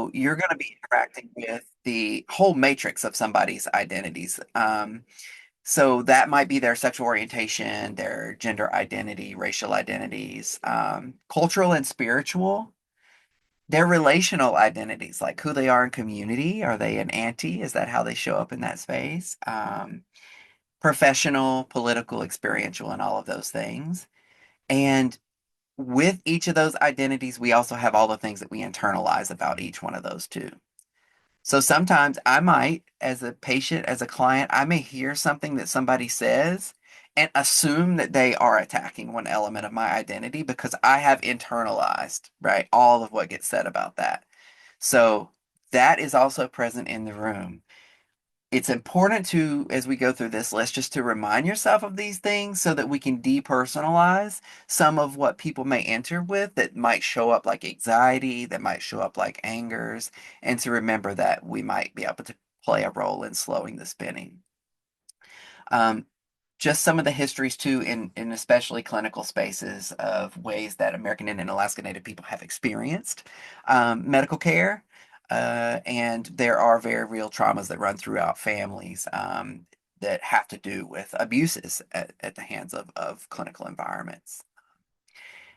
So you're going to be interacting with the whole matrix of somebody's identities. So that might be their sexual orientation, their gender identity, racial identities, cultural and spiritual, their relational identities, like who they are in community. Are they an auntie? Is that how they show up in that space? Professional, political, experiential, and all of those things. And with each of those identities, we also have all the things that we internalize about each one of those too. So sometimes I might, as a patient, as a client, I may hear something that somebody says and assume that they are attacking one element of my identity because I have internalized, right, all of what gets said about that. So that is also present in the room. It's important to, as we go through this list, just to remind yourself of these things so that we can depersonalize some of what people may enter with that might show up like anxiety, that might show up like angers, and to remember that we might be able to play a role in slowing the spinning. Um, just some of the histories too, in especially clinical spaces of ways that American Indian and Alaska Native people have experienced medical care. And there are very real traumas that run throughout families that have to do with abuses at the hands of clinical environments.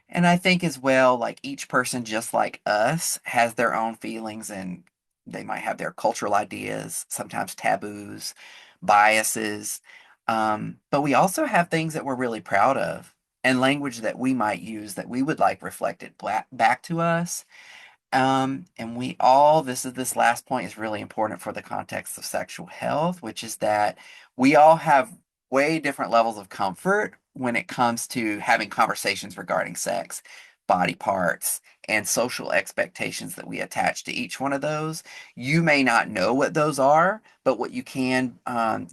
And I think as well, like each person, just like us, has their own feelings and they might have their cultural ideas, sometimes taboos, biases. But we also have things that we're really proud of and language that we might use that we would like reflected back to us. And we all, this last point is really important for the context of sexual health, which is that we all have way different levels of comfort when it comes to having conversations regarding sex, body parts, and social expectations that we attach to each one of those. You may not know what those are, but what you can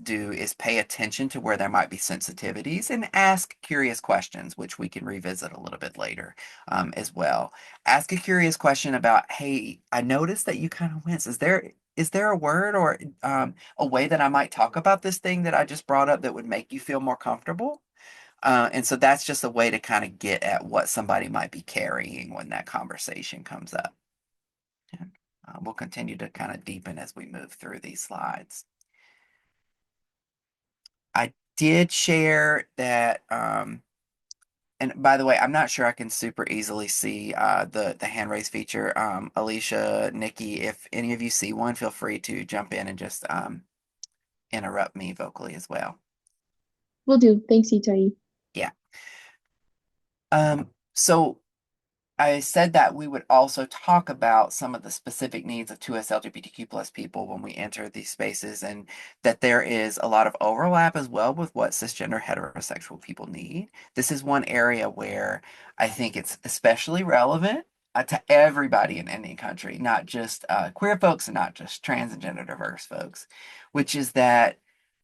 do is pay attention to where there might be sensitivities and ask curious questions, which we can revisit a little bit later as well. Ask a curious question about, hey, I noticed that you kind of wince. Is there a word or a way that I might talk about this thing that I just brought up that would make you feel more comfortable? And so that's just a way to kind of get at what somebody might be carrying when that conversation comes up. And, we'll continue to kind of deepen as we move through these slides. I did share that and by the way, I'm not sure I can super easily see the hand raise feature. Alicia, Nikki, if any of you see one, feel free to jump in and just interrupt me vocally as well. Will do. Thanks, Itai. Yeah. So I said that we would also talk about some of the specific needs of 2S LGBTQ plus people when we enter these spaces, and that there is a lot of overlap as well with what cisgender heterosexual people need. This is one area where I think it's especially relevant to everybody in any country, not just queer folks and not just trans and gender diverse folks, which is that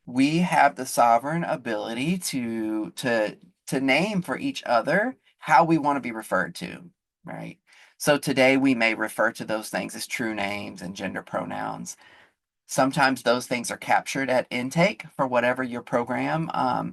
we have the sovereign ability to name for each other how we want to be referred to, right? So today we may refer to those things as true names and gender pronouns. Sometimes those things are captured at intake for whatever your program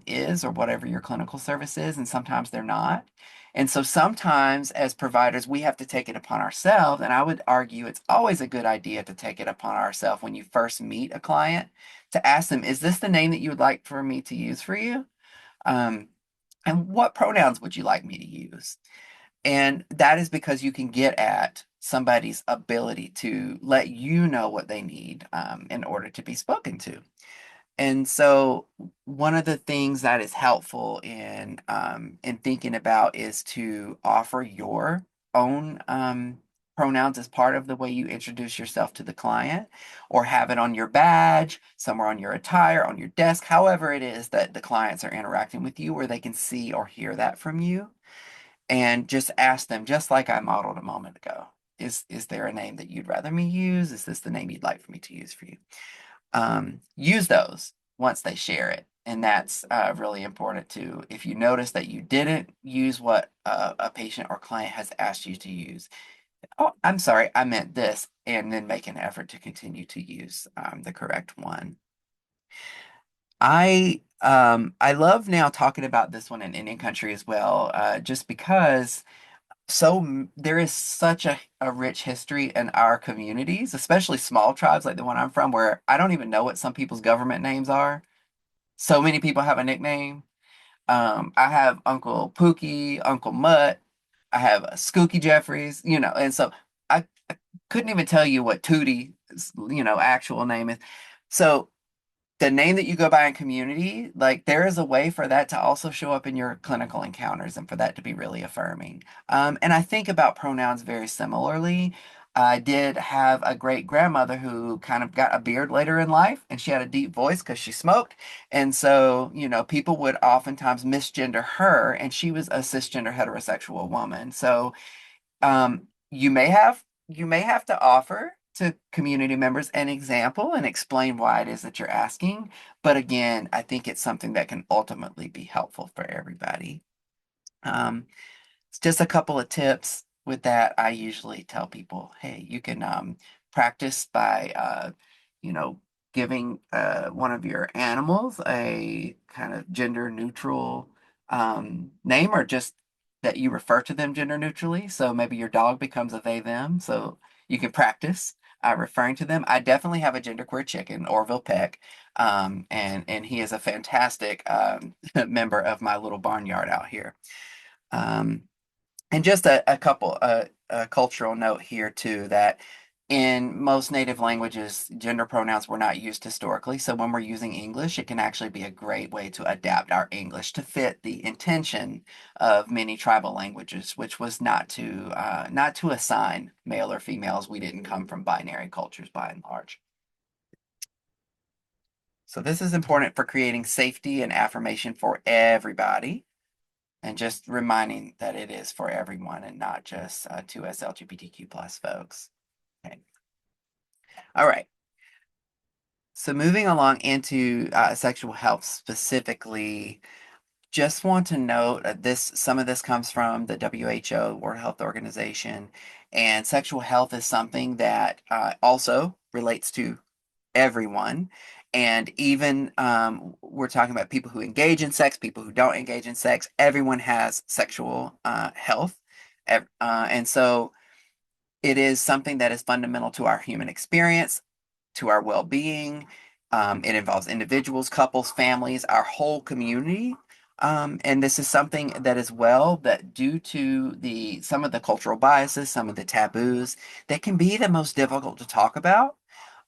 is or whatever your clinical service is, and sometimes they're not. And so sometimes as providers, we have to take it upon ourselves. And I would argue it's always a good idea to take it upon ourselves when you first meet a client to ask them, is this the name that you would like for me to use for you? Um, and what pronouns would you like me to use? And that is because you can get at somebody's ability to let you know what they need in order to be spoken to. And so one of the things that is helpful in thinking about is to offer your own pronouns as part of the way you introduce yourself to the client, or have it on your badge, somewhere on your attire, on your desk, however it is that the clients are interacting with you, where they can see or hear that from you, and just ask them, just like I modeled a moment ago. Is there a name that you'd rather me use? Is this the name you'd like for me to use for you? Use those once they share it. And that's really important too. If you notice that you didn't use what a patient or client has asked you to use, oh, I'm sorry, I meant this, and then make an effort to continue to use the correct one. I love now talking about this one in Indian country as well, just because there is such a rich history in our communities, especially small tribes like the one I'm from, where I don't even know what some people's government names are. So many people have a nickname. I have Uncle Pookie, Uncle Mutt. I have a Skookie Jefferies, and so I couldn't even tell you what Tootie's, actual name is. So the name that you go by in community, like there is a way for that to also show up in your clinical encounters and for that to be really affirming. And I think about pronouns very similarly. I did have a great grandmother who kind of got a beard later in life, and she had a deep voice because she smoked. And so, people would oftentimes misgender her, and she was a cisgender heterosexual woman. So, you may have to offer to community members an example and explain why it is that you're asking. But again, I think it's something that can ultimately be helpful for everybody. Um, it's just a couple of tips with that. I usually tell people, hey, you can practice by, you know, giving one of your animals a kind of gender neutral name, or just that you refer to them gender neutrally. So maybe your dog becomes a they, them. So you can practice referring to them. I definitely have a genderqueer chicken, Orville Peck, and he is a fantastic member of my little barnyard out here. Um, and just a cultural note here too, that in most native languages, gender pronouns were not used historically. So when we're using English, it can actually be a great way to adapt our English to fit the intention of many tribal languages, which was not to assign male or females. We didn't come from binary cultures by and large. So this is important for creating safety and affirmation for everybody. And just reminding that it is for everyone and not just to us LGBTQ plus folks. Okay. All right. So moving along into sexual health specifically, just want to note some of this comes from the WHO, World Health Organization, and sexual health is something that also relates to everyone. And even we're talking about people who engage in sex, people who don't engage in sex. Everyone has sexual health. And so it is something that is fundamental to our human experience, to our well being. It involves individuals, couples, families, our whole community. And this is something that as well that due to the some of the cultural biases, some of the taboos, that can be the most difficult to talk about.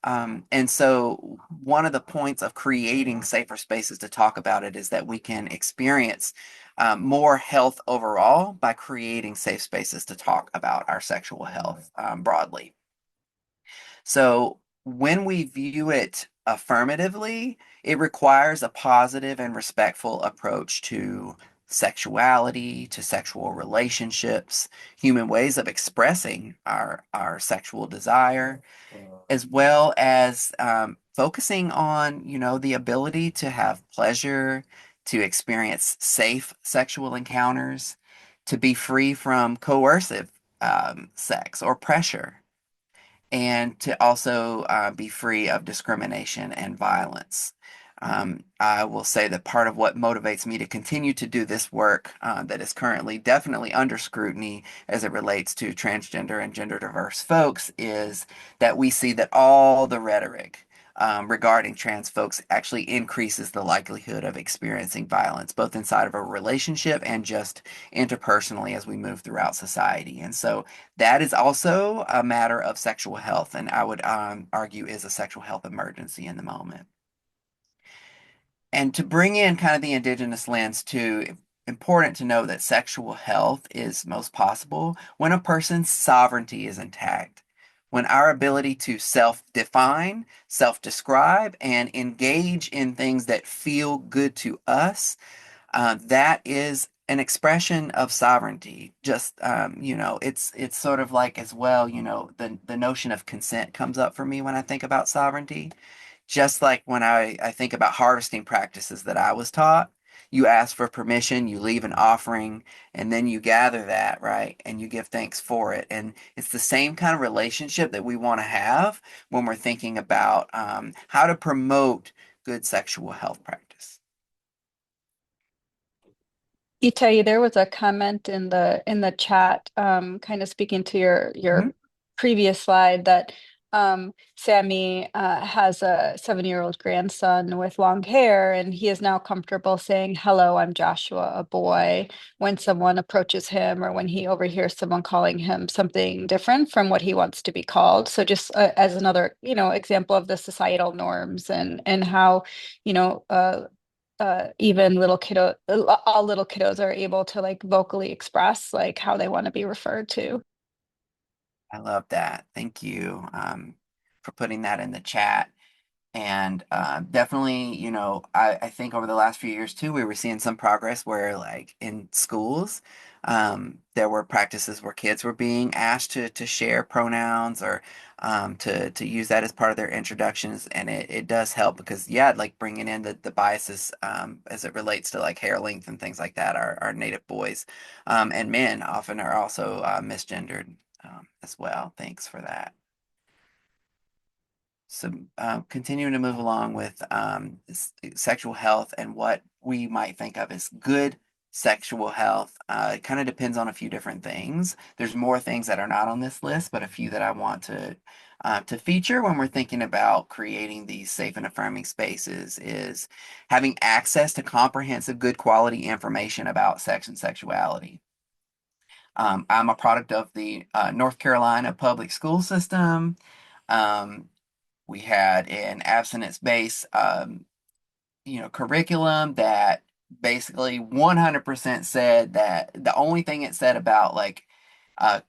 And so, one of the points of creating safer spaces to talk about it is that we can experience more health overall by creating safe spaces to talk about our sexual health broadly. So, when we view it affirmatively, it requires a positive and respectful approach to sexuality, to sexual relationships, human ways of expressing our sexual desire, as well as focusing on, the ability to have pleasure, to experience safe sexual encounters, to be free from coercive sex or pressure, and to also be free of discrimination and violence. I will say that part of what motivates me to continue to do this work that is currently definitely under scrutiny as it relates to transgender and gender diverse folks is that we see that all the rhetoric regarding trans folks actually increases the likelihood of experiencing violence, both inside of a relationship and just interpersonally as we move throughout society. And so that is also a matter of sexual health, and I would argue is a sexual health emergency in the moment. And to bring in kind of the indigenous lens too, important to know that sexual health is most possible when a person's sovereignty is intact, when our ability to self-define, self-describe, and engage in things that feel good to us, that is an expression of sovereignty. Just it's sort of like as well, the notion of consent comes up for me when I think about sovereignty. Just like when I think about harvesting practices that I was taught, you ask for permission, you leave an offering, and then you gather that, right? And you give thanks for it. And it's the same kind of relationship that we want to have when we're thinking about how to promote good sexual health practice. Itai, there was a comment in the chat, kind of speaking to Mhm. your previous slide that Sammy has a 7-year-old grandson with long hair, and he is now comfortable saying, "Hello, I'm Joshua, a boy," when someone approaches him or when he overhears someone calling him something different from what he wants to be called. So just as another, example of the societal norms and how, you know, even all little kiddos are able to like vocally express like how they want to be referred to. I love that. Thank you for putting that in the chat. And definitely, I think over the last few years too, we were seeing some progress where, like in schools, there were practices where kids were being asked to share pronouns or to use that as part of their introductions. And it does help because, yeah, like bringing in the biases as it relates to like hair length and things like that, our native boys and men often are also misgendered as well. Thanks for that. So, continuing to move along with sexual health and what we might think of as good sexual health, it kind of depends on a few different things. There's more things that are not on this list, but a few that I want to feature when we're thinking about creating these safe and affirming spaces is having access to comprehensive, good quality information about sex and sexuality. I'm a product of the North Carolina public school system. Um, we had an abstinence-based, curriculum that basically 100% said that the only thing it said about like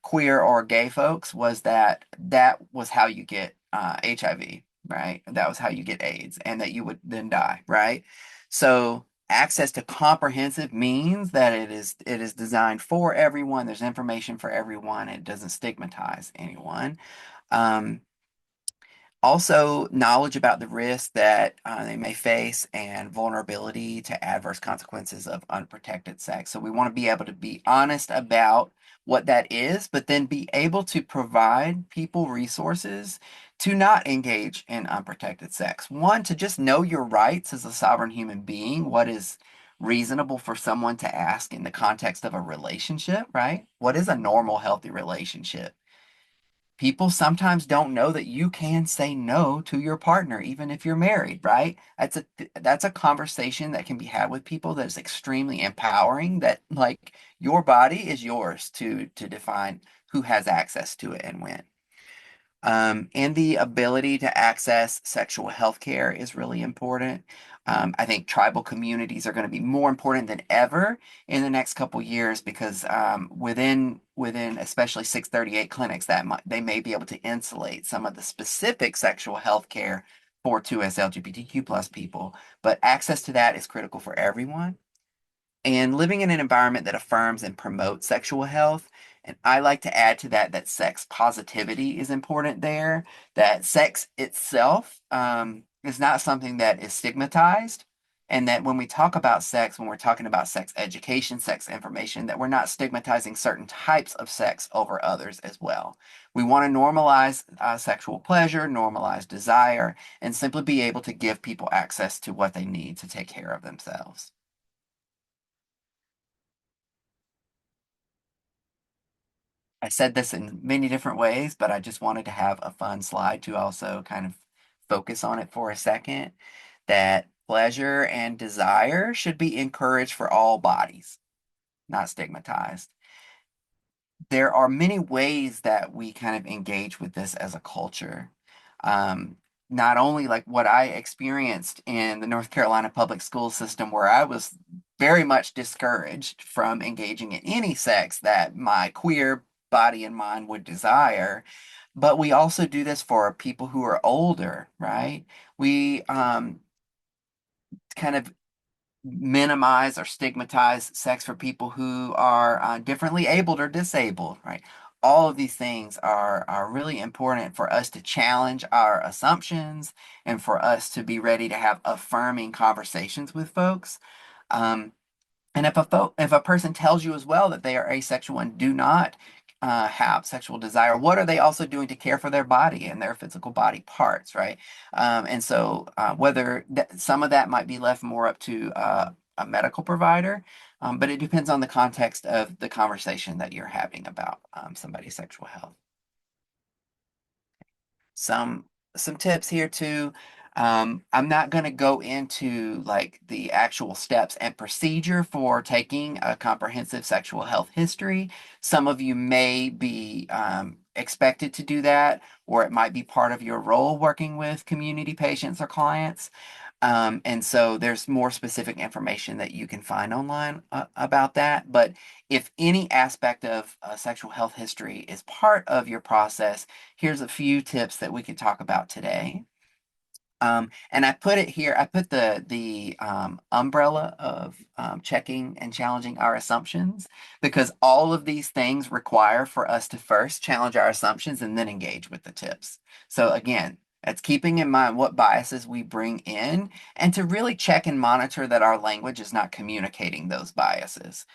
queer or gay folks was that that was how you get HIV, right? That was how you get AIDS, and that you would then die, right? So access to comprehensive means that it is designed for everyone. There's information for everyone. It doesn't stigmatize anyone. Um, Also, knowledge about the risks that they may face and vulnerability to adverse consequences of unprotected sex. So, we want to be able to be honest about what that is, but then be able to provide people resources to not engage in unprotected sex. One, to just know your rights as a sovereign human being, what is reasonable for someone to ask in the context of a relationship, right? What is a normal, healthy relationship? People sometimes don't know that you can say no to your partner even if you're married, right? That's a conversation that can be had with people that is extremely empowering, that like your body is yours to define who has access to it and when. And the ability to access sexual health care is really important. I think tribal communities are going to be more important than ever in the next couple years because within especially 638 clinics they may be able to insulate some of the specific sexual health care for 2S LGBTQ plus people, but access to that is critical for everyone and living in an environment that affirms and promotes sexual health. And I like to add to that that sex positivity is important there, that sex itself is not something that is stigmatized. And that when we talk about sex, when we're talking about sex education, sex information, that we're not stigmatizing certain types of sex over others as well. We want to normalize sexual pleasure, normalize desire, and simply be able to give people access to what they need to take care of themselves. I said this in many different ways, but I just wanted to have a fun slide to also kind of focus on it for a second. That pleasure and desire should be encouraged for all bodies, not stigmatized. There are many ways that we kind of engage with this as a culture. Um, Not only like what I experienced in the North Carolina public school system, where I was very much discouraged from engaging in any sex that my queer body and mind would desire, but we also do this for people who are older, right? We kind of minimize or stigmatize sex for people who are differently abled or disabled, right? All of these things are really important for us to challenge our assumptions and for us to be ready to have affirming conversations with folks. Um, and if a person tells you as well that they are asexual and do not have sexual desire, what are they also doing to care for their body and their physical body parts, right? And so whether some of that might be left more up to a medical provider, but it depends on the context of the conversation that you're having about somebody's sexual health. Some some tips here too. I'm not going to go into like the actual steps and procedure for taking a comprehensive sexual health history. Some of you may be expected to do that, or it might be part of your role working with community patients or clients. And so there's more specific information that you can find online about that. But if any aspect of sexual health history is part of your process, here's a few tips that we can talk about today. And I put it here, I put the umbrella of checking and challenging our assumptions because all of these things require for us to first challenge our assumptions and then engage with the tips. So again, that's keeping in mind what biases we bring in and to really check and monitor that our language is not communicating those biases.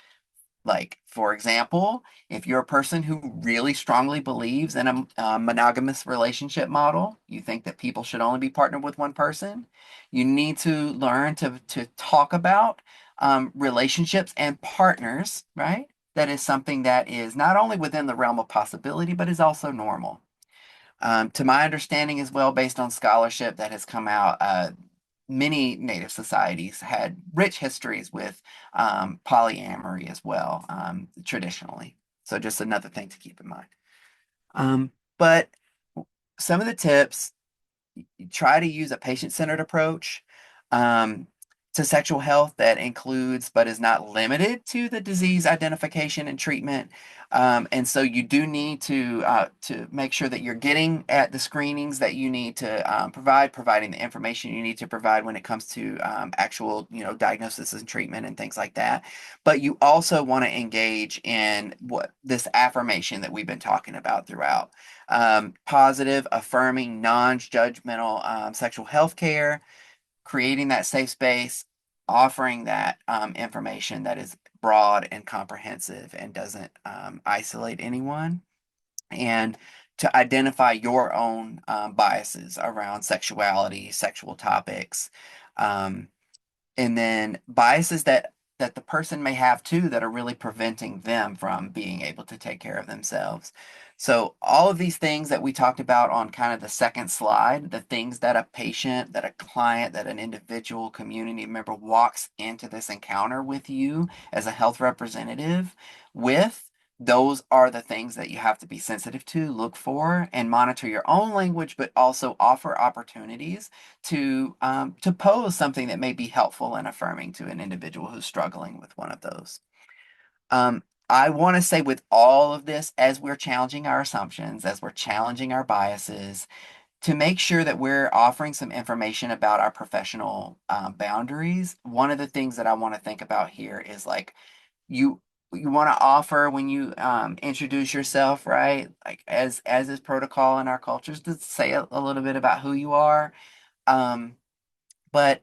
Like, for example, if you're a person who really strongly believes in a monogamous relationship model, you think that people should only be partnered with one person, you need to learn to talk about relationships and partners, right? That is something that is not only within the realm of possibility, but is also normal. To my understanding as well, based on scholarship that has come out, many Native societies had rich histories with polyamory as well, traditionally. So just another thing to keep in mind. But some of the tips, try to use a patient-centered approach um, to sexual health that includes but is not limited to the disease identification and treatment. And so you do need to make sure that you're getting at the screenings that you need to providing the information you need to provide when it comes to actual, diagnosis and treatment and things like that. But you also want to engage in what this affirmation that we've been talking about throughout positive, affirming, non-judgmental sexual health care, creating that safe space, offering that information that is broad and comprehensive and doesn't isolate anyone, and to identify your own biases around sexuality, sexual topics, um, and then biases that the person may have too that are really preventing them from being able to take care of themselves. So all of these things that we talked about on kind of the second slide, the things that a patient, that a client, that an individual community member walks into this encounter with you as a health representative with, those are the things that you have to be sensitive to, look for, and monitor your own language, but also offer opportunities to pose something that may be helpful and affirming to an individual who's struggling with one of those. I want to say with all of this, as we're challenging our assumptions, as we're challenging our biases, to make sure that we're offering some information about our professional boundaries. One of the things that I want to think about here is like you you want to offer when you introduce yourself, right? Like as is protocol in our cultures, to say a little bit about who you are. Um, but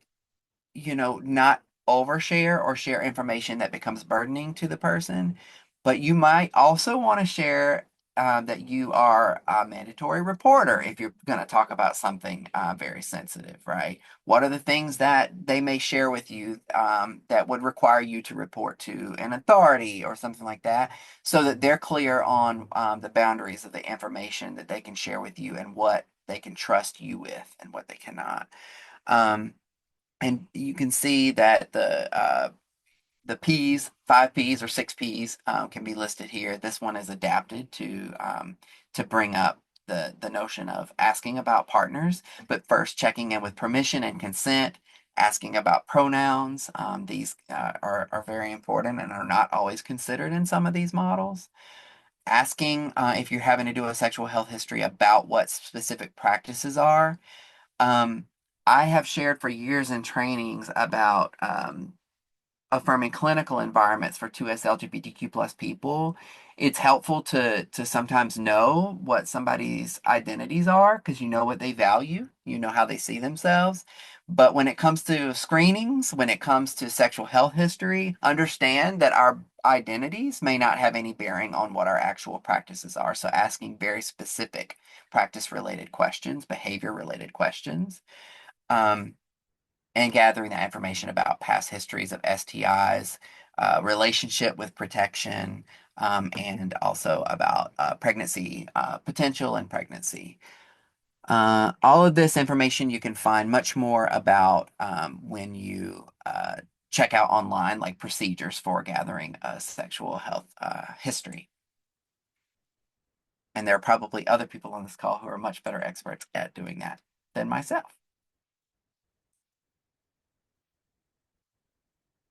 not overshare or share information that becomes burdening to the person. But you might also want to share that you are a mandatory reporter if you're going to talk about something very sensitive, right? What are the things that they may share with you that would require you to report to an authority or something like that, so that they're clear on the boundaries of the information that they can share with you and what they can trust you with and what they cannot. Um, and you can see that the P's, 5 P's or 6 P's can be listed here. This one is adapted to bring up the notion of asking about partners, but first checking in with permission and consent, asking about pronouns. These are very important and are not always considered in some of these models. Asking if you're having to do a sexual health history about what specific practices are. um, I have shared for years in trainings about affirming clinical environments for 2S LGBTQ plus people. It's helpful to sometimes know what somebody's identities are because you know what they value, you know how they see themselves. But when it comes to screenings, when it comes to sexual health history, understand that our identities may not have any bearing on what our actual practices are. So asking very specific practice related questions, behavior related questions. Um, and gathering that information about past histories of STIs, relationship with protection, and also about pregnancy potential and pregnancy. All of this information you can find much more about when you check out online, like procedures for gathering a sexual health history. And there are probably other people on this call who are much better experts at doing that than myself.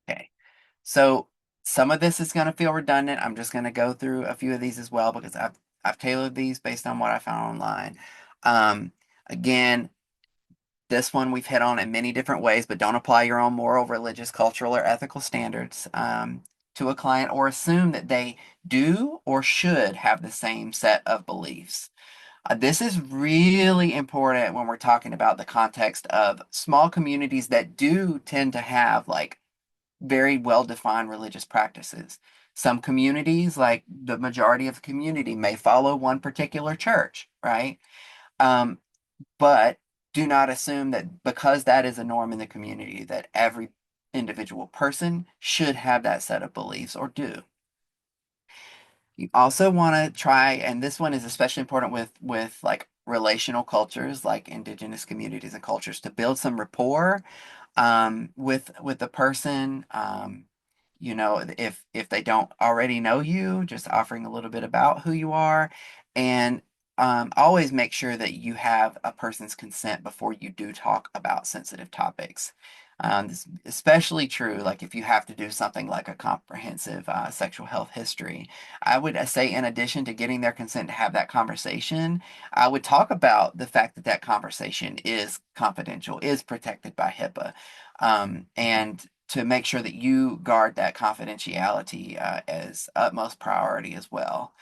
Okay, so some of this is going to feel redundant. I'm just going to go through a few of these as well because I've tailored these based on what I found online. Again, this one we've hit on in many different ways, but don't apply your own moral, religious, cultural, or ethical standards to a client or assume that they do or should have the same set of beliefs. This is really important when we're talking about the context of small communities that do tend to have like very well-defined religious practices. Some communities, like the majority of the community, may follow one particular church, right? Um, but do not assume that because that is a norm in the community, that every individual person should have that set of beliefs or do. You also want to try, and this one is especially important with like relational cultures, like indigenous communities and cultures, to build some rapport with the person. You know, if they don't already know you, just offering a little bit about who you are, and always make sure that you have a person's consent before you do talk about sensitive topics. This is especially true, like if you have to do something like a comprehensive sexual health history. I would say, in addition to getting their consent to have that conversation, I would talk about the fact that that conversation is confidential, is protected by HIPAA, and to make sure that you guard that confidentiality as utmost priority as well.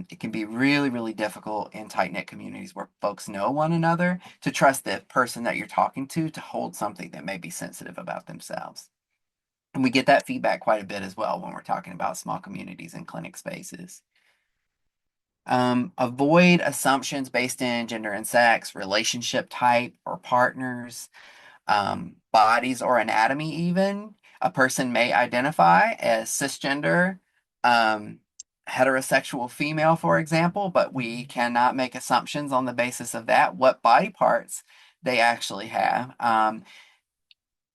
It can be really, really difficult in tight-knit communities where folks know one another to trust the person that you're talking to hold something that may be sensitive about themselves. And we get that feedback quite a bit as well when we're talking about small communities and clinic spaces. Avoid assumptions based in gender and sex, relationship type or partners, bodies or anatomy even. A person may identify as cisgender, um, heterosexual female, for example, but we cannot make assumptions on the basis of that, what body parts they actually have.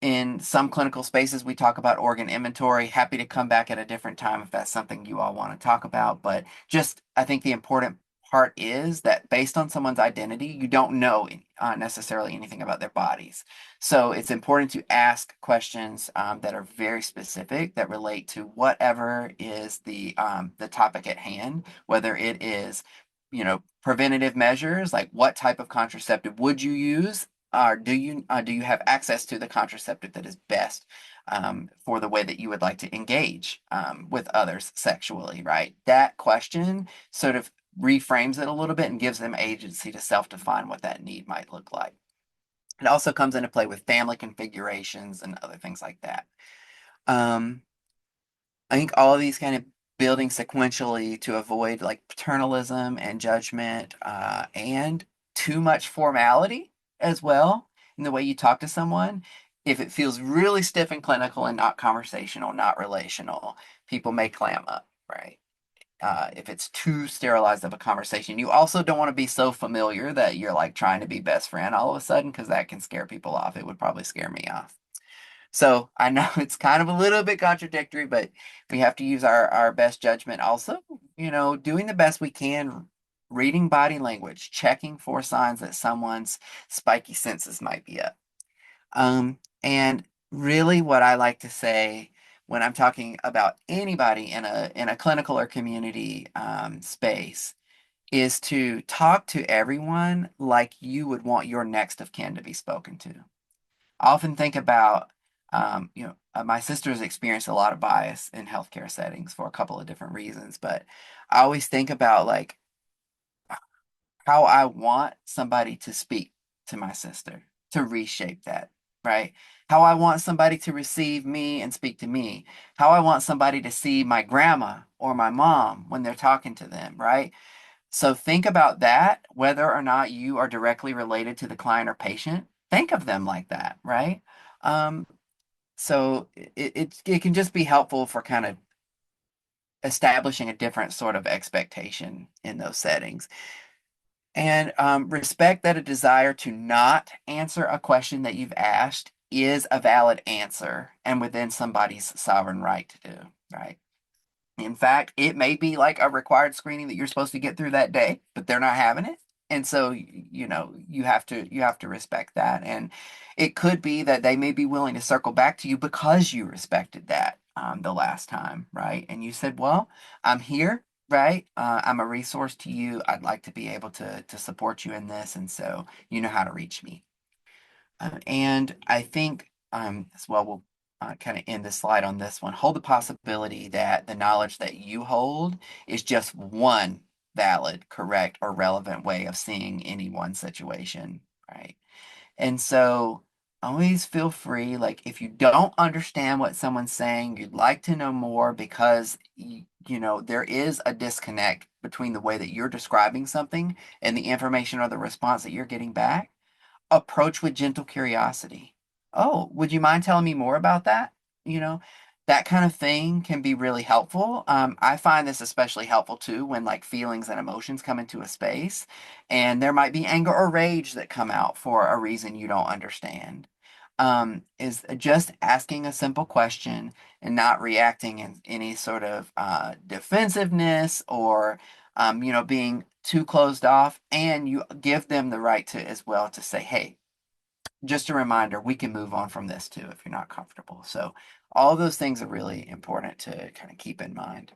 In some clinical spaces, we talk about organ inventory. Happy to come back at a different time if that's something you all want to talk about. But just, I think the important part is that based on someone's identity, you don't know necessarily anything about their bodies. So it's important to ask questions that are very specific that relate to whatever is the topic at hand, whether it is, preventative measures, like what type of contraceptive would you use? Or do you have access to the contraceptive that is best for the way that you would like to engage with others sexually, right? That question sort of reframes it a little bit and gives them agency to self-define what that need might look like. It also comes into play with family configurations and other things like that. Um, I think all of these kind of building sequentially to avoid like paternalism and judgment and too much formality as well in the way you talk to someone. If it feels really stiff and clinical and not conversational, not relational, people may clam up, right? If it's too sterilized of a conversation, you also don't want to be so familiar that you're like trying to be best friend all of a sudden because that can scare people off. It would probably scare me off. So I know it's kind of a little bit contradictory, but we have to use our best judgment. Also, doing the best we can, reading body language, checking for signs that someone's spiky senses might be up. And really what I like to say when I'm talking about anybody in a clinical or community space is to talk to everyone like you would want your next of kin to be spoken to. I often think about, my sister's experienced a lot of bias in healthcare settings for a couple of different reasons, but I always think about like how I want somebody to speak to my sister to reshape that, right? How I want somebody to receive me and speak to me. How I want somebody to see my grandma or my mom when they're talking to them, right? So think about that, whether or not you are directly related to the client or patient. Think of them like that, right? Um, So it can just be helpful for kind of establishing a different sort of expectation in those settings. And respect that a desire to not answer a question that you've asked is a valid answer and within somebody's sovereign right to do, right? In fact, it may be like a required screening that you're supposed to get through that day, but they're not having it. And so, you have to respect that. And it could be that they may be willing to circle back to you because you respected that the last time, right? And you said, well, I'm here, right? I'm a resource to you. I'd like to be able to support you in this. And so you know how to reach me. And I think as well, we'll kind of end the slide on this one. Hold the possibility that the knowledge that you hold is just one valid, correct, or relevant way of seeing any one situation, right? And so always feel free, like if you don't understand what someone's saying, you'd like to know more because there is a disconnect between the way that you're describing something and the information or the response that you're getting back. Approach with gentle curiosity. Oh, would you mind telling me more about that? You know, that kind of thing can be really helpful. I find this especially helpful too when like feelings and emotions come into a space and there might be anger or rage that come out for a reason you don't understand. Is just asking a simple question and not reacting in any sort of defensiveness or being too closed off, and you give them the right to as well to say, hey, just a reminder, we can move on from this too if you're not comfortable. So all of those things are really important to kind of keep in mind.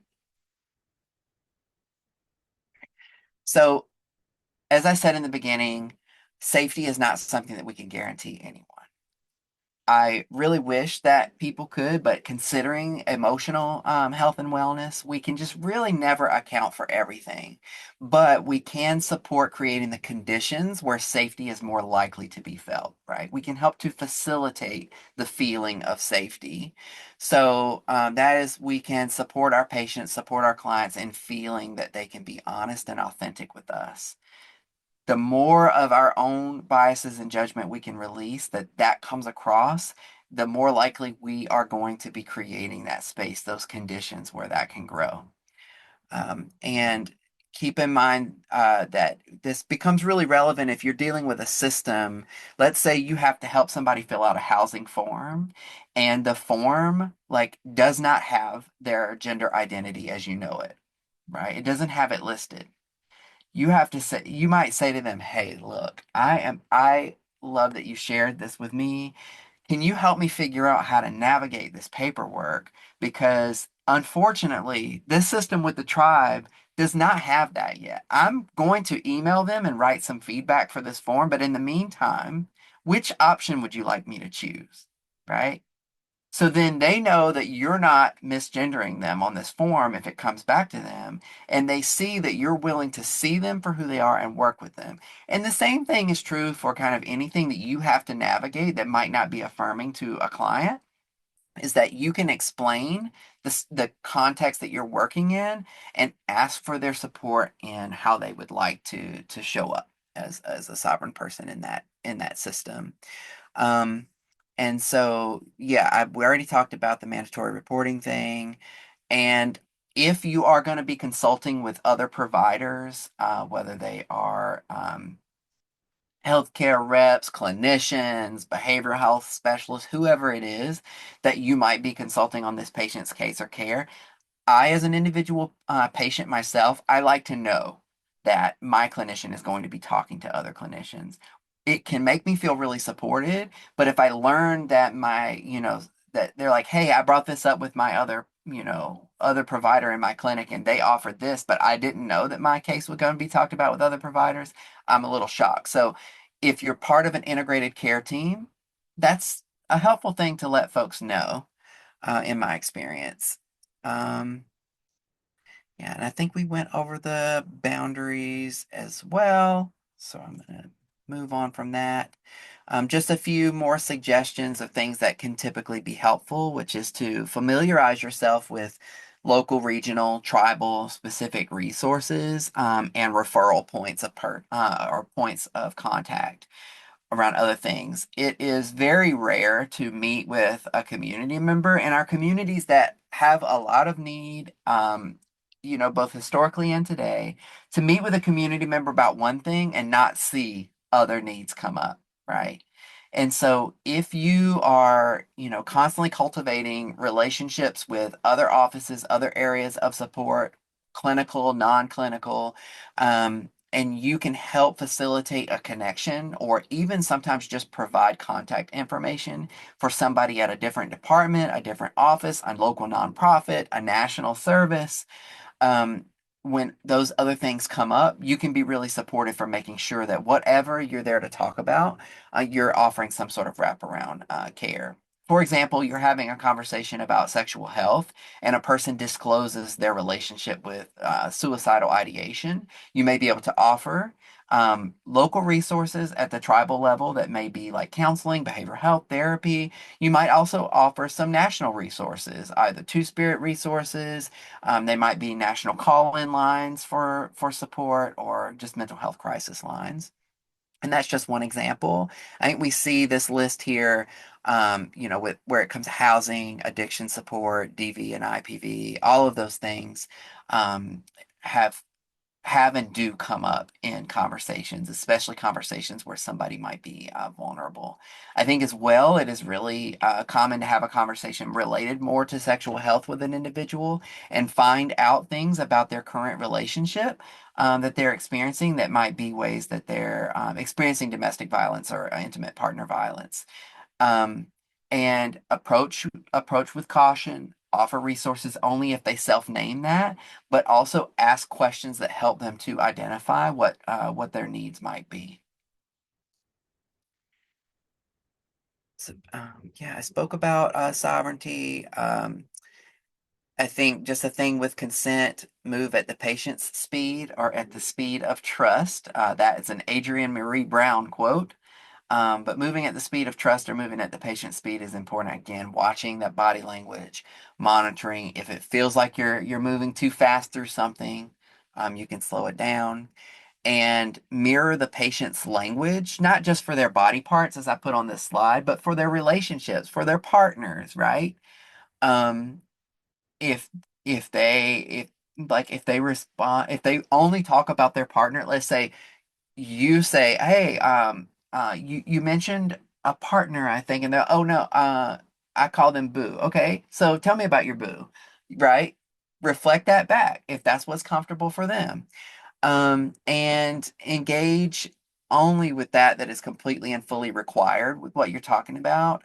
So as I said in the beginning, safety is not something that we can guarantee anyone. I really wish that people could, but considering emotional health and wellness, we can just really never account for everything. But we can support creating the conditions where safety is more likely to be felt, right? We can help to facilitate the feeling of safety. So that is, we can support our patients, support our clients in feeling that they can be honest and authentic with us. The more of our own biases and judgment we can release that comes across, the more likely we are going to be creating that space, those conditions where that can grow. And keep in mind that this becomes really relevant if you're dealing with a system. Let's say you have to help somebody fill out a housing form, and the form like does not have their gender identity as you know it, right? It doesn't have it listed. You might say to them, hey, look, I love that you shared this with me. Can you help me figure out how to navigate this paperwork? Because unfortunately, this system with the tribe does not have that yet. I'm going to email them and write some feedback for this form, but in the meantime, which option would you like me to choose? Right? So then they know that you're not misgendering them on this form if it comes back to them, and they see that you're willing to see them for who they are and work with them. And the same thing is true for kind of anything that you have to navigate that might not be affirming to a client, is that you can explain the context that you're working in and ask for their support in how they would like to show up as a sovereign person in that system. Um, and so, yeah, we already talked about the mandatory reporting thing. And if you are going to be consulting with other providers, whether they are healthcare reps, clinicians, behavioral health specialists, whoever it is that you might be consulting on this patient's case or care, I, as an individual patient myself, I like to know that my clinician is going to be talking to other clinicians. It can make me feel really supported, but if I learn that that they're like, hey, I brought this up with my other provider in my clinic and they offered this, but I didn't know that my case was going to be talked about with other providers, I'm a little shocked. So if you're part of an integrated care team, that's a helpful thing to let folks know, in my experience. Um, yeah, and I think we went over the boundaries as well. So I'm going to move on from that. Just a few more suggestions of things that can typically be helpful, which is to familiarize yourself with local, regional, tribal, specific resources and referral points or points of contact. around other things. It is very rare to meet with a community member in our communities that have a lot of need, both historically and today, to meet with a community member about one thing and not see other needs come up, right? And so if you are, constantly cultivating relationships with other offices, other areas of support, clinical, non-clinical, and you can help facilitate a connection or even sometimes just provide contact information for somebody at a different department, a different office, a local nonprofit, a national service, um, when those other things come up, you can be really supportive for making sure that whatever you're there to talk about, you're offering some sort of wraparound care. For example, you're having a conversation about sexual health and a person discloses their relationship with suicidal ideation. You may be able to offer local resources at the tribal level that may be like counseling, behavioral health therapy. You might also offer some national resources, either Two Spirit resources, they might be national call-in lines for support or just mental health crisis lines. And that's just one example. I think we see this list here, with where it comes to housing, addiction support, DV and IPV, all of those things have and do come up in conversations, especially conversations where somebody might be vulnerable. I think as well, it is really common to have a conversation related more to sexual health with an individual and find out things about their current relationship that they're experiencing that might be ways that they're experiencing domestic violence or intimate partner violence. Um, and approach with caution, offer resources only if they self-name that, but also ask questions that help them to identify what their needs might be. So, yeah, I spoke about sovereignty. I think just a thing with consent, move at the patient's speed or at the speed of trust. That is an Adrienne Marie Brown quote. But moving at the speed of trust or moving at the patient's speed is important. Again, watching that body language, monitoring. If it feels like you're moving too fast through something, you can slow it down and mirror the patient's language, not just for their body parts, as I put on this slide, but for their relationships, for their partners, right? Um, if if they respond, if they only talk about their partner, let's say you say, "Hey, you mentioned a partner, I think," and they're, "Oh no, I call them boo." Okay, so tell me about your boo, right? Reflect that back if that's what's comfortable for them, and engage only with that is completely and fully required with what you're talking about.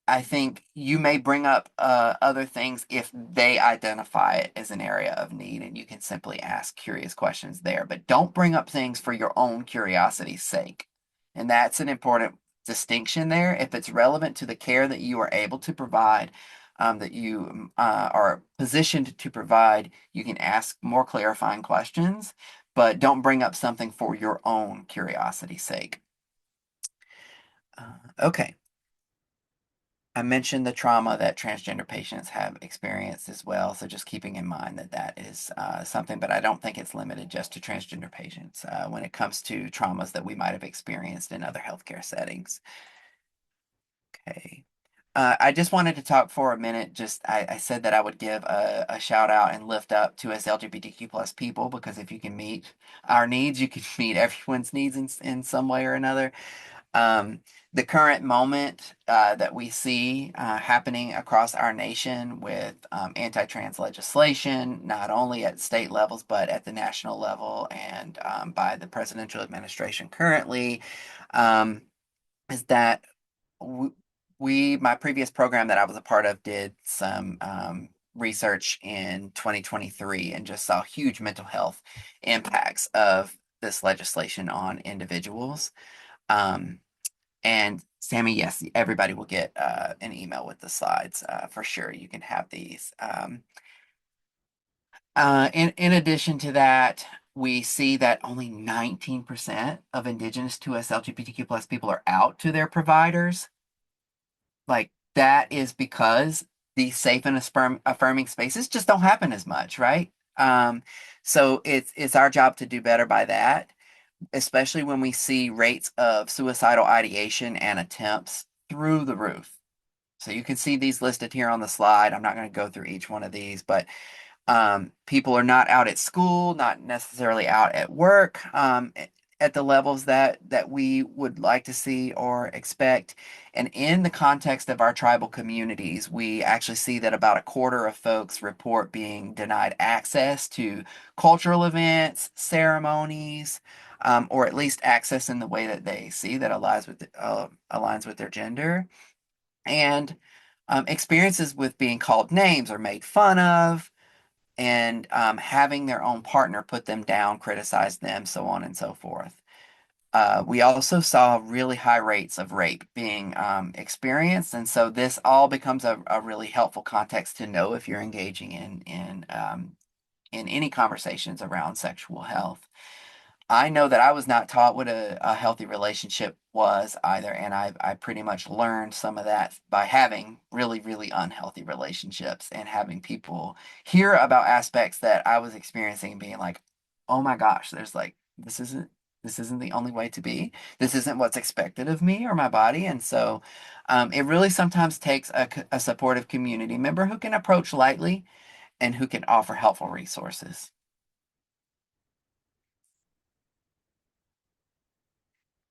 I think you may bring up other things if they identify it as an area of need, and you can simply ask curious questions there. But don't bring up things for your own curiosity's sake. And that's an important distinction there. If it's relevant to the care that you are able to provide, that you are positioned to provide, you can ask more clarifying questions, but don't bring up something for your own curiosity's sake. Okay. I mentioned the trauma that transgender patients have experienced as well, so just keeping in mind that that is something, but I don't think it's limited just to transgender patients when it comes to traumas that we might have experienced in other healthcare settings. Okay. I just wanted to talk for a minute. I said that I would give a shout out and lift up to us LGBTQ plus people because if you can meet our needs, you can meet everyone's needs in some way or another. Um, the current moment that we see happening across our nation with anti-trans legislation, not only at state levels, but at the national level and by the presidential administration currently, um, is that my previous program that I was a part of did some research in 2023 and just saw huge mental health impacts of this legislation on individuals. Um, and Sammy, yes, everybody will get an email with the slides for sure. You can have these. In addition to that, we see that only 19% of Indigenous to us LGBTQ plus people are out to their providers. Like that is because these safe and affirming spaces just don't happen as much, right? So it's our job to do better by that. especially when we see rates of suicidal ideation and attempts through the roof. So you can see these listed here on the slide. I'm not going to go through each one of these, but people are not out at school, not necessarily out at work at the levels that we would like to see or expect. And in the context of our tribal communities, we actually see that about a quarter of folks report being denied access to cultural events, ceremonies, or at least access in the way that they see that aligns with their gender. And experiences with being called names or made fun of, and having their own partner put them down, criticize them, so on and so forth. We also saw really high rates of rape being experienced, and so this all becomes a really helpful context to know if you're engaging in any conversations around sexual health. I know that I was not taught what a healthy relationship was either, and I pretty much learned some of that by having really, really unhealthy relationships and having people hear about aspects that I was experiencing and being like, oh my gosh, there's like this isn't the only way to be. This isn't what's expected of me or my body. And so it really sometimes takes a supportive community member who can approach lightly and who can offer helpful resources.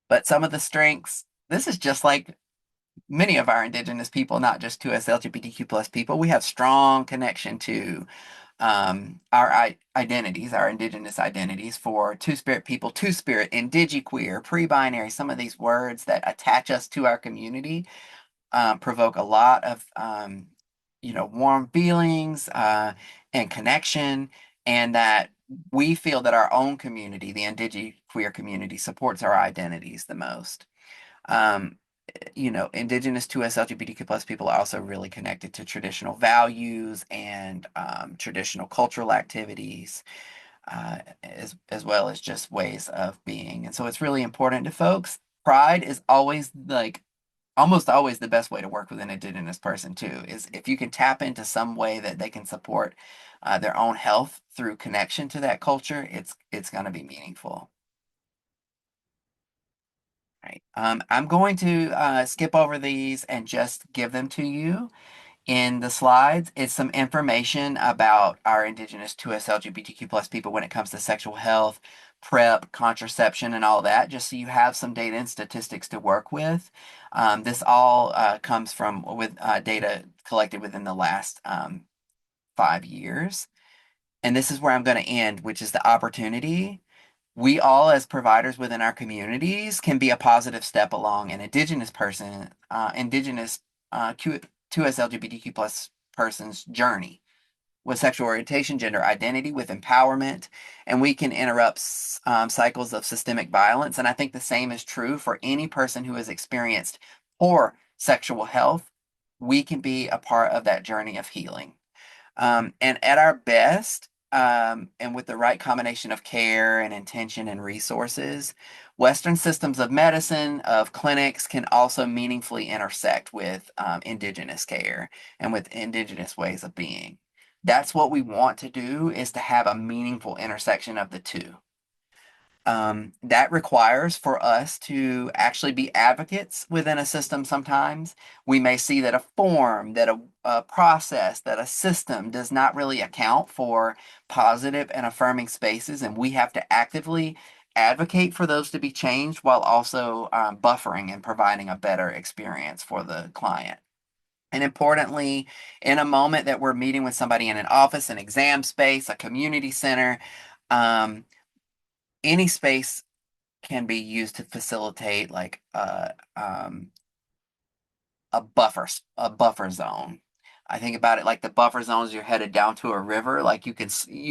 But some of the strengths, this is just like many of our indigenous people, not just to us LGBTQ plus people, we have strong connection to our identities, our indigenous identities for two-spirit people, two-spirit, indigiqueer, pre-binary, some of these words that attach us to our community provoke a lot of, warm feelings and connection, and that we feel that our own community, the indigiqueer community, supports our identities the most. Um, Indigenous to us LGBTQ plus people are also really connected to traditional values and traditional cultural activities, as well as just ways of being. And so it's really important to folks. Pride is always like almost always the best way to work with an Indigenous person too, is if you can tap into some way that they can support their own health through connection to that culture, it's going to be meaningful. Right. I'm going to skip over these and just give them to you in the slides. It's some information about our Indigenous to us LGBTQ plus people when it comes to sexual health, PrEP, contraception, and all that, just so you have some data and statistics to work with. This all comes from with data collected within the last 5 years. And this is where I'm going to end, which is the opportunity. We all, as providers within our communities, can be a positive step along an Indigenous to us LGBTQ plus person's journey with sexual orientation, gender identity, with empowerment, and we can interrupt cycles of systemic violence. And I think the same is true for any person who has experienced poor sexual health. We can be a part of that journey of healing. And at our best, and with the right combination of care and intention and resources, Western systems of medicine, of clinics, can also meaningfully intersect with Indigenous care and with Indigenous ways of being. That's what we want to do, is to have a meaningful intersection of the two. That requires for us to actually be advocates within a system sometimes. We may see that a form, that a process, that a system does not really account for positive and affirming spaces, and we have to actively advocate for those to be changed while also buffering and providing a better experience for the client. And importantly, in a moment that we're meeting with somebody in an office, an exam space, a community center, um, any space can be used to facilitate like a buffer zone. I think about it like the buffer zones, you're headed down to a river. Like you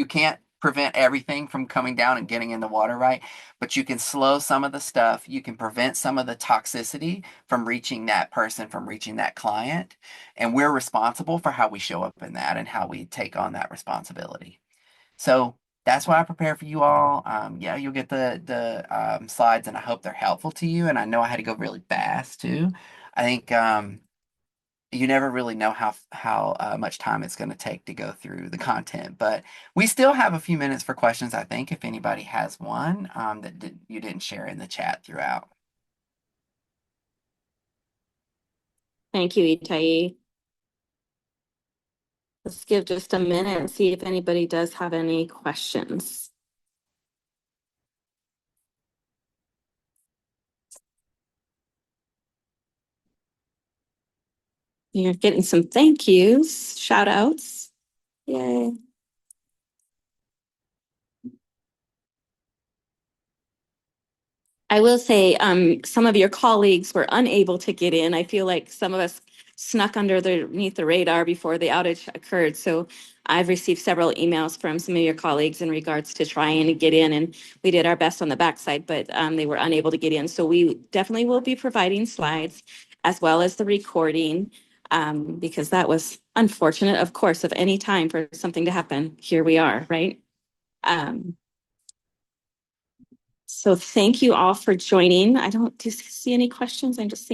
can't prevent everything from coming down and getting in the water, right? But you can slow some of the stuff. You can prevent some of the toxicity from reaching that person, from reaching that client. And we're responsible for how we show up in that and how we take on that responsibility. So that's what I prepare for you all. Yeah, you'll get the slides, and I hope they're helpful to you. And I know I had to go really fast too. I think you never really know how much time it's going to take to go through the content. But we still have a few minutes for questions, I think, if anybody has one that you didn't share in the chat throughout. Thank you, Itai. Let's give just a minute and see if anybody does have any questions. You're getting some thank yous, shout outs. Yay. I will say some of your colleagues were unable to get in. I feel like some of us snuck underneath the radar before the outage occurred. So I've received several emails from some of your colleagues in regards to trying to get in, and we did our best on the backside, but they were unable to get in. So we definitely will be providing slides as well as the recording because that was unfortunate, of course, of any time for something to happen. Here we are, right? So thank you all for joining. I don't see any questions. I'm just seeing.